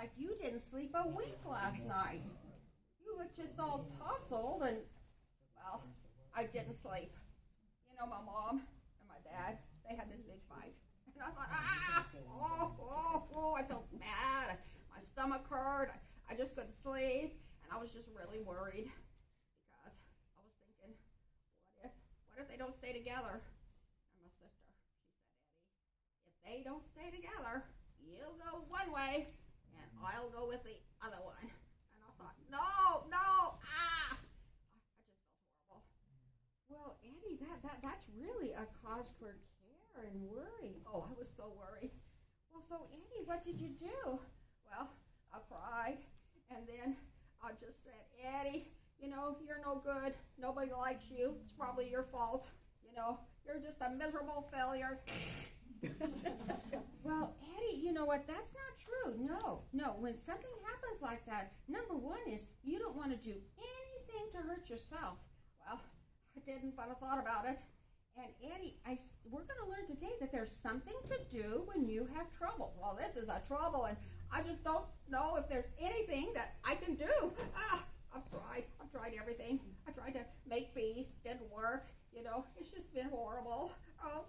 like you didn't sleep a week last night. You look just all tousled and, well, I didn't sleep. You know, my mom and my dad, they had this big fight. And I thought, I felt bad. My stomach hurt. I just couldn't sleep. And I was just really worried because I was thinking, what if they don't stay together? And my sister, she said, Eddie, if they don't stay together, you'll go one way and I'll go with the other one. And I thought, no, I just felt horrible. Well, Eddie, that's really a cause for care and worry. Oh, I was so worried. Well, so Eddie, what did you do? Well, I cried, and then I just said, Eddie, you know, you're no good. Nobody likes you. It's probably your fault. You know, you're just a miserable failure. Well, Eddie, you know what? That's not true. No. When something happens like that, number one is you don't want to do anything to hurt yourself. Well, I didn't, but I thought about it. And Eddie, we're going to learn today that there's something to do when you have trouble. Well, this is a trouble, and I just don't know if there's anything that I can do. I've tried everything. I tried to make peace, didn't work. You know, it's just been horrible. Oh.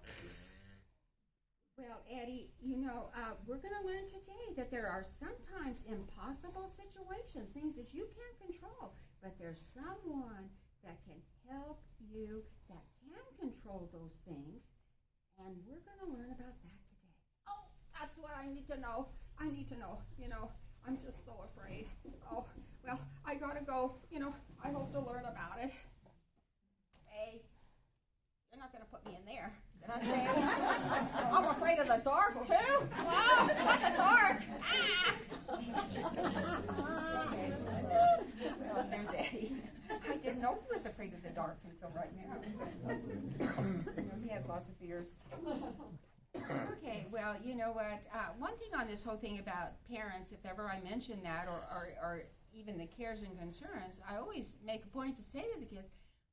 Well, Eddie, you know, we're going to learn today that there are sometimes impossible situations, things that you can't control, but there's someone that can help you, that can control those things, and we're going to learn about that today. Oh, that's what I need to know. You know, I'm just so afraid. Oh, well, I got to go. You know, I hope to learn about it. Hey, you're not going to put me in there. Did I say I'm afraid of the dark, too? Oh, not the dark. Well, there's Eddie. I didn't know he was afraid of the dark until right now. You know, he has lots of fears. Okay, well, you know what? One thing on this whole thing about parents, if ever I mention that, or even the cares and concerns, I always make a point to say to the kids,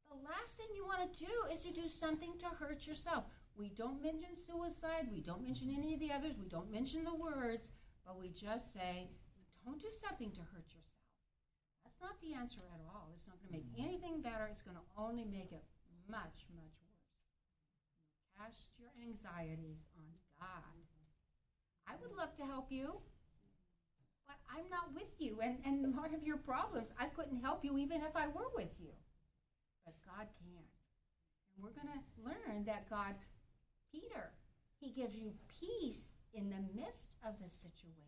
the last thing you want to do is to do something to hurt yourself. We don't mention suicide. We don't mention any of the others. We don't mention the words, but we just say, don't do something to hurt yourself. That's not the answer at all. It's not going to make anything better. It's going to only make it much, much worse. Cast your anxieties on God. I would love to help you, but I'm not with you. And a lot of your problems, I couldn't help you even if I were with you. But God can. And we're going to learn that God, Peter, he gives you peace in the midst of the situation.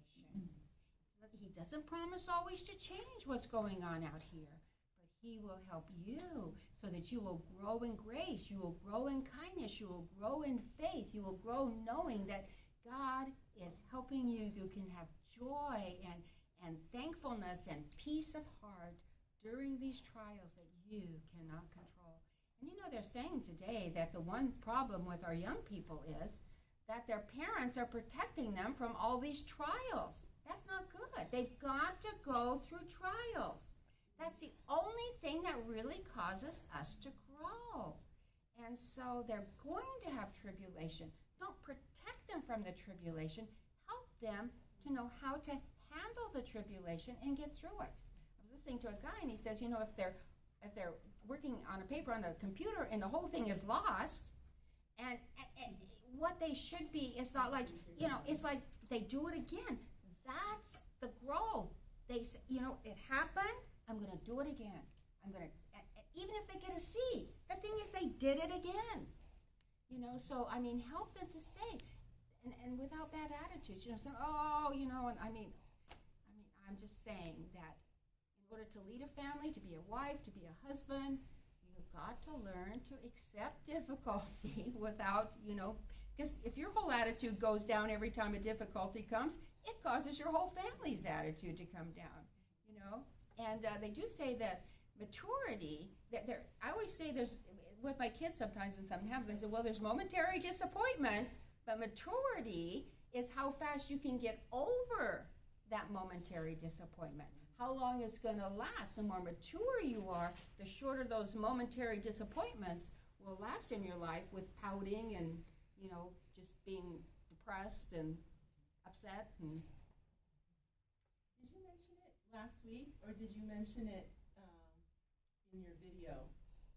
He doesn't promise always to change what's going on out here, but he will help you so that you will grow in grace, you will grow in kindness, you will grow in faith, you will grow knowing that God is helping you. You can have joy and thankfulness and peace of heart during these trials that you cannot control. And you know, they're saying today that the one problem with our young people is that their parents are protecting them from all these trials. That's not good. They've got to go through trials. That's the only thing that really causes us to grow. And so they're going to have tribulation. Don't protect them from the tribulation. Help them to know how to handle the tribulation and get through it. I was listening to a guy, and he says, you know, if they're working on a paper on the computer and the whole thing is lost, and what they should be is not like, you know, it's like they do it again. That's the growth. They say, you know, it happened. I'm going to do it again. I'm going to, even if they get a C, the thing is they did it again. You know, so, I mean, help them to say, and without bad attitudes, you know, saying, oh, you know, and I mean, I'm just saying that in order to lead a family, to be a wife, to be a husband, you've got to learn to accept difficulty without, you know, because if your whole attitude goes down every time a difficulty comes, it causes your whole family's attitude to come down, you know. And they do say that maturity, I always say there's, with my kids sometimes when something happens, I say, well, there's momentary disappointment, but maturity is how fast you can get over that momentary disappointment, how long it's going to last. The more mature you are, the shorter those momentary disappointments will last in your life with pouting and, you know, just being depressed and upset. And last week, or did you mention it in your video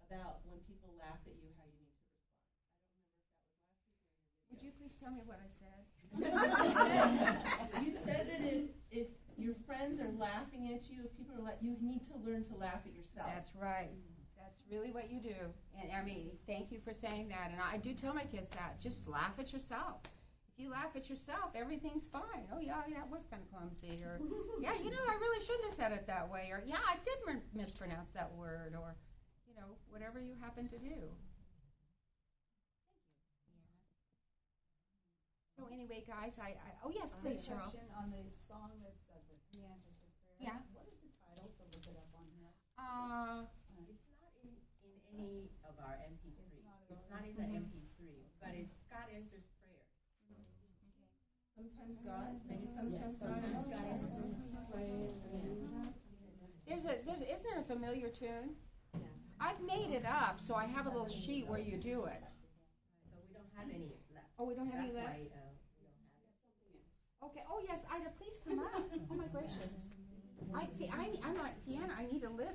about when people laugh at you, how you need to respond? I don't remember if that was last week or in your video. Would you please tell me what I said? You said that if your friends are laughing at you, if people are you need to learn to laugh at yourself. That's right. That's really what you do. And I mean, thank you for saying that. And I do tell my kids that. Just laugh at yourself. If you laugh at yourself, everything's fine. Oh, yeah, that was kind of clumsy. Or, yeah, I really shouldn't have said it that way. Or, yeah, I did mispronounce that word. Or, whatever you happen to do. So anyway, guys, oh, yes, please, Cheryl. Question on the song that's the answers to prayer. Yeah. What is the title to look it up on here? It's not in any of our MP3. It's not in the MP3, but it's God Answers Prayer. Sometimes God, maybe sometimes God answers prayer. Isn't there a familiar tune? I've made it up, so I have a little sheet where you do it. But we don't have any left. Oh, we don't have any That's left? why we don't have it. Okay. Oh, yes, Ida, please come up. Oh, my gracious. I'm like, Deanna, I need a list.